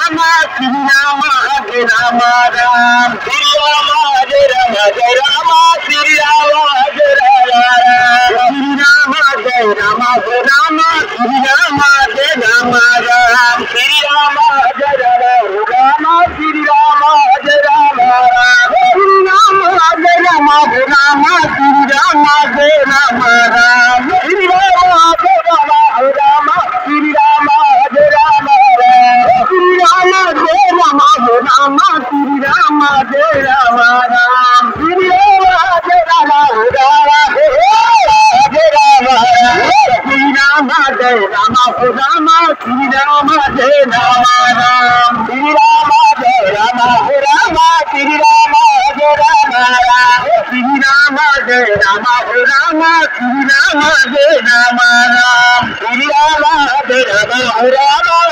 Rama, Sri Rama, Jai Rama Ram, Sri Rama, Jai Rama, Jai Rama, Sri Rama, Jai Rama Ram, Sri Rama, Jai Rama, Jai Rama, Sri Rama, Jai Rama Ram, Sri Rama, Jai Rama, Sri Rama, Jai Rama Ram, Sri Rama, Jai Rama, Jai Rama, Sri Rama, Jai Rama Ram, Sri Rama, Jai Rama, Jai Rama, Sri Rama, Jai Rama Ram, Sri Rama, Jai Rama, Jai Rama, Sri Rama, Jai Rama Ram, Sri Rama, Jai Rama, Jai Rama, Jai Rama Ram, Sri Rama, Jai Rama, Jai Rama, Sri Rama, Jai Rama Ram, Sri Rama, Jai Rama, Jai Rama, Sri Rama, Jai Rama Ram, Sri Rama, Jai Rama, Jai Rama, Sri Rama, Jai Rama Ram, Sri Rama, Jai Rama, Jai Rama,